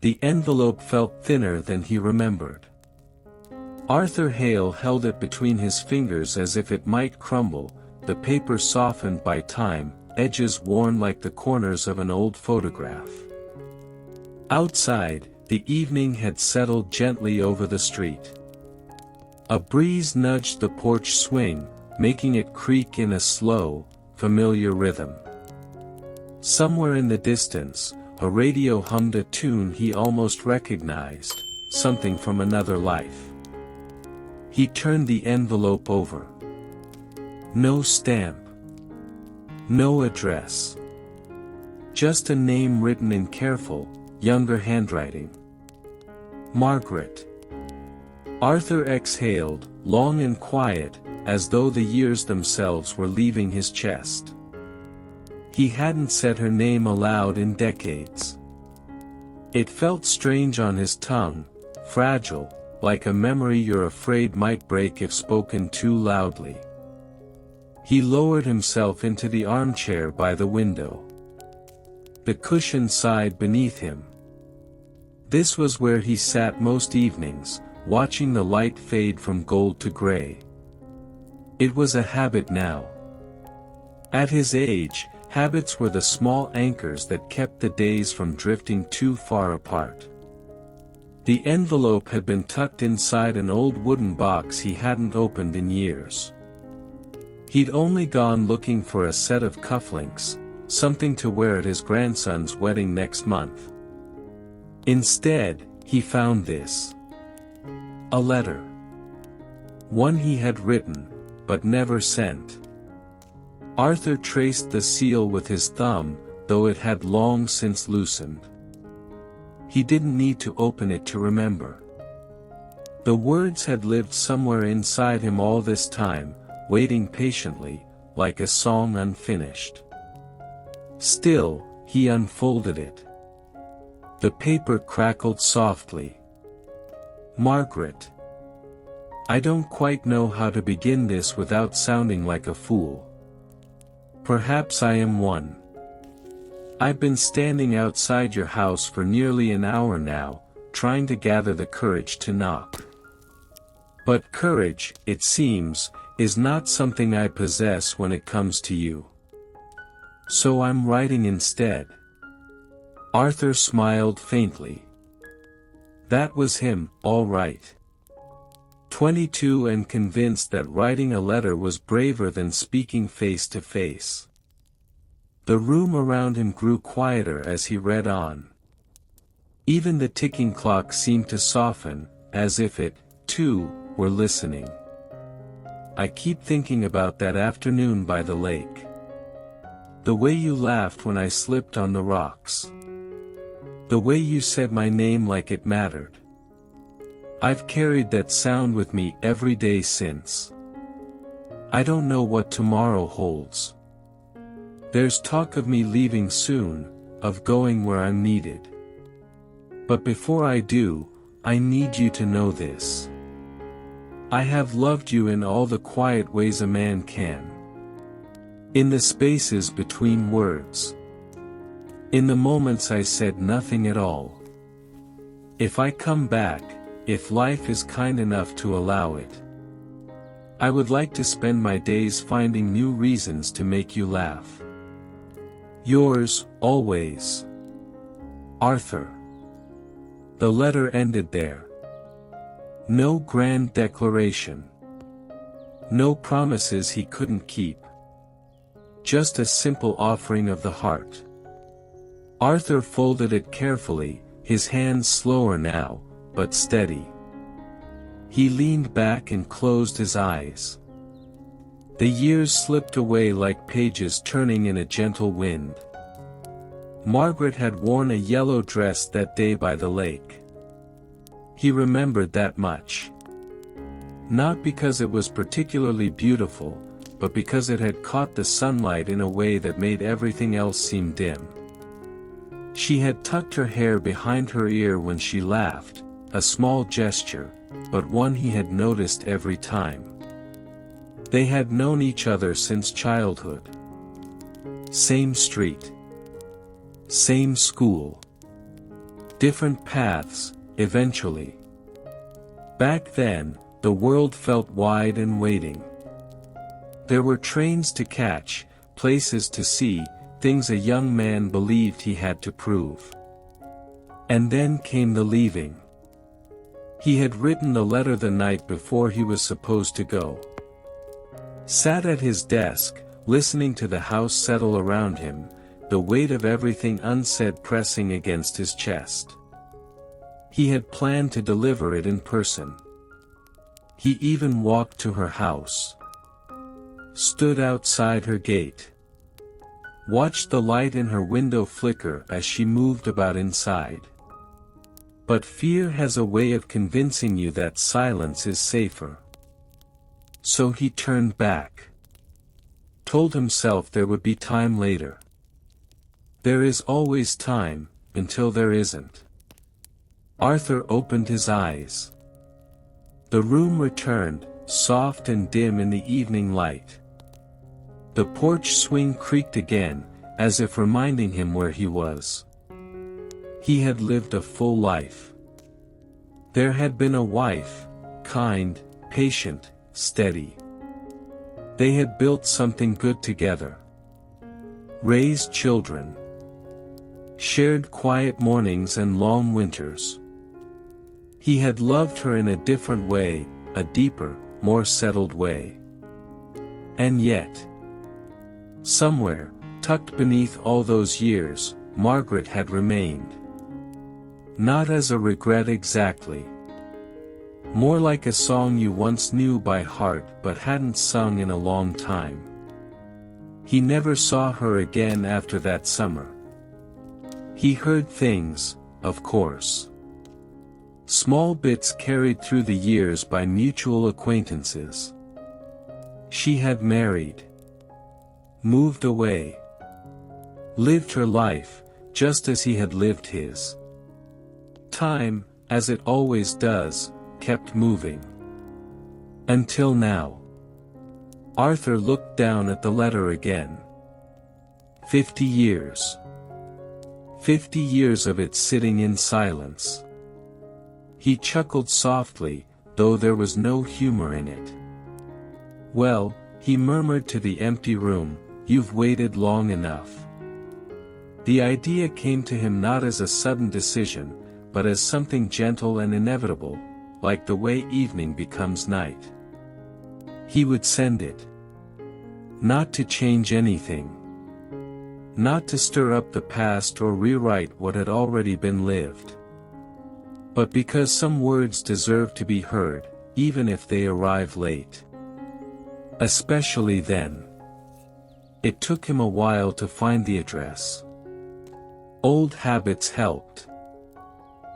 The envelope felt thinner than he remembered. Arthur Hale held it between his fingers as if it might crumble, the paper softened by time, edges worn like the corners of an old photograph. Outside, the evening had settled gently over the street. A breeze nudged the porch swing, making it creak in a slow, familiar rhythm. Somewhere in the distance, a radio hummed a tune he almost recognized, something from another life. He turned the envelope over. No stamp. No address. Just a name written in careful, younger handwriting. Margaret. Arthur exhaled, long and quiet, as though the years themselves were leaving his chest. He hadn't said her name aloud in decades. It felt strange on his tongue, fragile, like a memory you're afraid might break if spoken too loudly. He lowered himself into the armchair by the window. The cushion sighed beneath him. This was where he sat most evenings, watching the light fade from gold to gray. It was a habit now. At his age, habits were the small anchors that kept the days from drifting too far apart. The envelope had been tucked inside an old wooden box he hadn't opened in years. He'd only gone looking for a set of cufflinks, something to wear at his grandson's wedding next month. Instead, he found this. A letter. One he had written, but never sent. Arthur traced the seal with his thumb, though it had long since loosened. He didn't need to open it to remember. The words had lived somewhere inside him all this time, waiting patiently, like a song unfinished. Still, he unfolded it. The paper crackled softly. Margaret. I don't quite know how to begin this without sounding like a fool. Perhaps I am one. I've been standing outside your house for nearly an hour now, trying to gather the courage to knock. But courage, it seems, is not something I possess when it comes to you. So I'm writing instead. Arthur smiled faintly. That was him, all right. 22 and convinced that writing a letter was braver than speaking face to face. The room around him grew quieter as he read on. Even the ticking clock seemed to soften, as if it, too, were listening. I keep thinking about that afternoon by the lake. The way you laughed when I slipped on the rocks. The way you said my name like it mattered. I've carried that sound with me every day since. I don't know what tomorrow holds. There's talk of me leaving soon, of going where I'm needed. But before I do, I need you to know this. I have loved you in all the quiet ways a man can. In the spaces between words. In the moments I said nothing at all. If I come back, if life is kind enough to allow it, I would like to spend my days finding new reasons to make you laugh. Yours, always. Arthur. The letter ended there. No grand declaration. No promises he couldn't keep. Just a simple offering of the heart. Arthur folded it carefully, his hands slower now, but steady. He leaned back and closed his eyes. The years slipped away like pages turning in a gentle wind. Margaret had worn a yellow dress that day by the lake. He remembered that much. Not because it was particularly beautiful, but because it had caught the sunlight in a way that made everything else seem dim. She had tucked her hair behind her ear when she laughed, a small gesture, but one he had noticed every time. They had known each other since childhood. Same street. Same school. Different paths, eventually. Back then, the world felt wide and waiting. There were trains to catch, places to see, things a young man believed he had to prove. And then came the leaving. He had written the letter the night before he was supposed to go. Sat at his desk, listening to the house settle around him, the weight of everything unsaid pressing against his chest. He had planned to deliver it in person. He even walked to her house. Stood outside her gate. Watched the light in her window flicker as she moved about inside. But fear has a way of convincing you that silence is safer. So he turned back. Told himself there would be time later. There is always time, until there isn't. Arthur opened his eyes. The room returned, soft and dim in the evening light. The porch swing creaked again, as if reminding him where he was. He had lived a full life. There had been a wife, kind, patient, steady. They had built something good together. Raised children. Shared quiet mornings and long winters. He had loved her in a different way, a deeper, more settled way. And yet, somewhere, tucked beneath all those years, Margaret had remained. Not as a regret exactly. More like a song you once knew by heart but hadn't sung in a long time. He never saw her again after that summer. He heard things, of course. Small bits carried through the years by mutual acquaintances. She had married. Moved away. Lived her life, just as he had lived his. Time, as it always does, kept moving. Until now. Arthur looked down at the letter again. 50 years. 50 years of it sitting in silence. He chuckled softly, though there was no humor in it. Well, he murmured to the empty room, you've waited long enough. The idea came to him not as a sudden decision, but as something gentle and inevitable, like the way evening becomes night. He would send it. Not to change anything. Not to stir up the past or rewrite what had already been lived. But because some words deserve to be heard, even if they arrive late. Especially then. It took him a while to find the address. Old habits helped.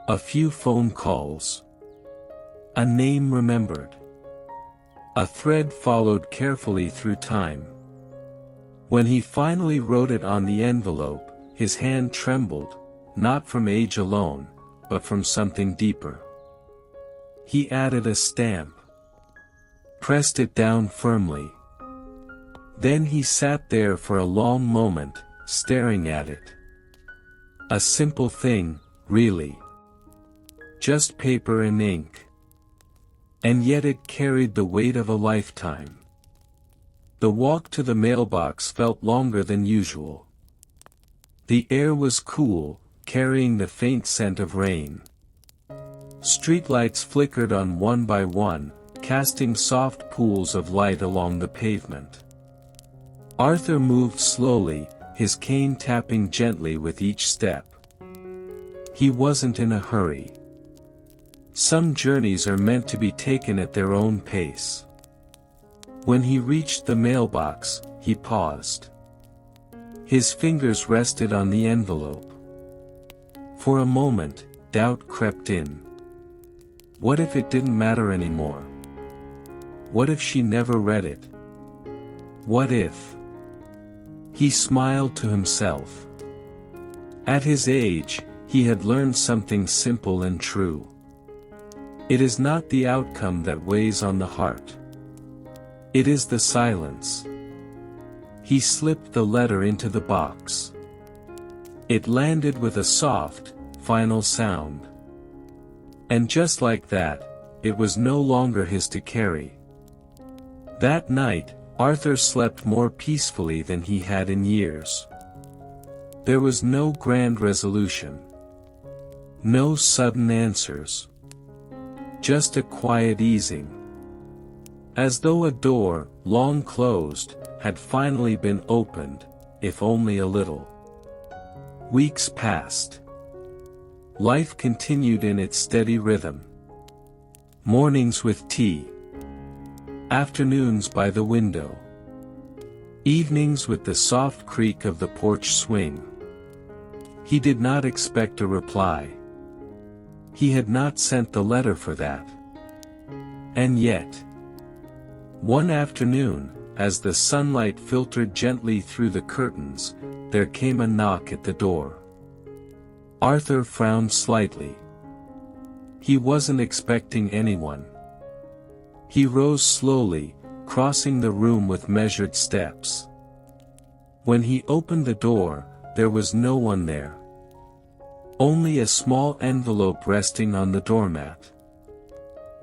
A few phone calls. A name remembered. A thread followed carefully through time. When he finally wrote it on the envelope, his hand trembled, not from age alone, but from something deeper. He added a stamp. Pressed it down firmly. Then he sat there for a long moment, staring at it. A simple thing, really. Just paper and ink. And yet it carried the weight of a lifetime. The walk to the mailbox felt longer than usual. The air was cool, carrying the faint scent of rain. Streetlights flickered on one by one, casting soft pools of light along the pavement. Arthur moved slowly, his cane tapping gently with each step. He wasn't in a hurry. Some journeys are meant to be taken at their own pace. When he reached the mailbox, he paused. His fingers rested on the envelope. For a moment, doubt crept in. What if it didn't matter anymore? What if she never read it? What if? He smiled to himself. At his age, he had learned something simple and true. It is not the outcome that weighs on the heart. It is the silence. He slipped the letter into the box. It landed with a soft, final sound. And just like that, it was no longer his to carry. That night, Arthur slept more peacefully than he had in years. There was no grand resolution. No sudden answers. Just a quiet easing. As though a door, long closed, had finally been opened, if only a little. Weeks passed. Life continued in its steady rhythm. Mornings with tea. Afternoons by the window. Evenings with the soft creak of the porch swing. He did not expect a reply. He had not sent the letter for that. And yet, one afternoon, as the sunlight filtered gently through the curtains, there came a knock at the door. Arthur frowned slightly. He wasn't expecting anyone. He rose slowly, crossing the room with measured steps. When he opened the door, there was no one there. Only a small envelope resting on the doormat.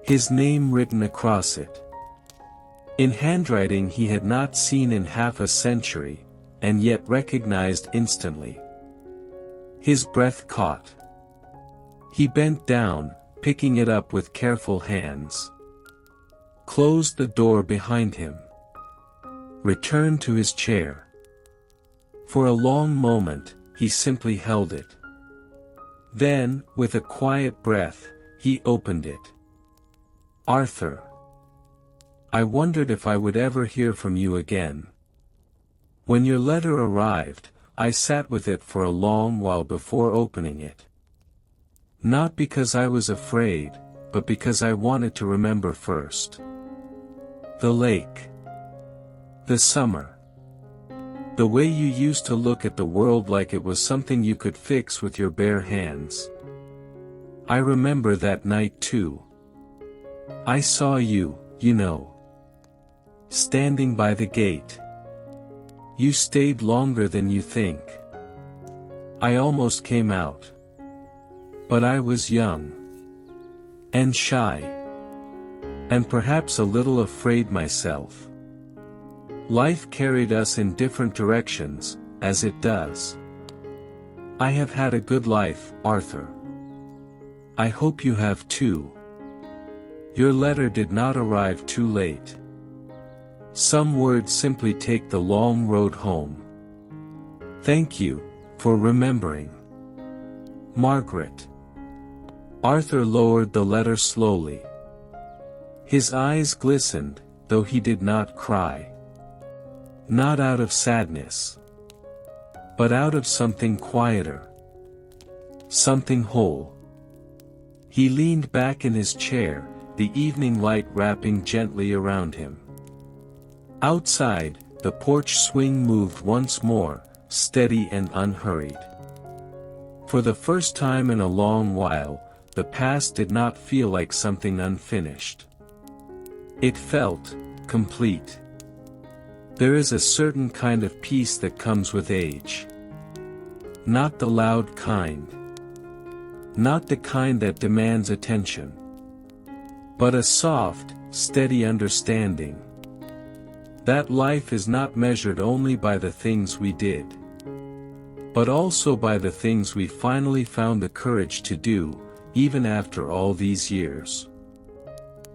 His name written across it. In handwriting he had not seen in half a century, and yet recognized instantly. His breath caught. He bent down, picking it up with careful hands. Closed the door behind him. Returned to his chair. For a long moment, he simply held it. Then, with a quiet breath, he opened it. Arthur. I wondered if I would ever hear from you again. When your letter arrived, I sat with it for a long while before opening it. Not because I was afraid, but because I wanted to remember first. The lake. The summer. The way you used to look at the world like it was something you could fix with your bare hands. I remember that night too. I saw you, you know. Standing by the gate. You stayed longer than you think. I almost came out. But I was young. And shy. And perhaps a little afraid myself. Life carried us in different directions, as it does. I have had a good life, Arthur. I hope you have too. Your letter did not arrive too late. Some words simply take the long road home. Thank you, for remembering. Margaret. Arthur lowered the letter slowly. His eyes glistened, though he did not cry. Not out of sadness. But out of something quieter. Something whole. He leaned back in his chair, the evening light wrapping gently around him. Outside, the porch swing moved once more, steady and unhurried. For the first time in a long while, the past did not feel like something unfinished. It felt complete. There is a certain kind of peace that comes with age. Not the loud kind. Not the kind that demands attention. But a soft, steady understanding. That life is not measured only by the things we did, but also by the things we finally found the courage to do, even after all these years.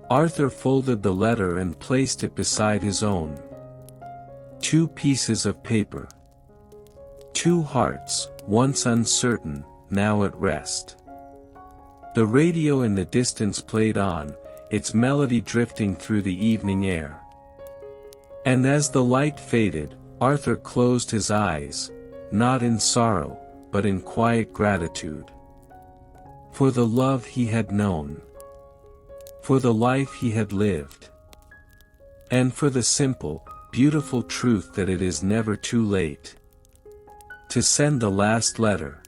Arthur folded the letter and placed it beside his own. 2 pieces of paper. 2 hearts, once uncertain, now at rest. The radio in the distance played on, its melody drifting through the evening air. And as the light faded, Arthur closed his eyes, not in sorrow, but in quiet gratitude. For the love he had known. For the life he had lived. And for the simple, beautiful truth that it is never too late to send the last letter.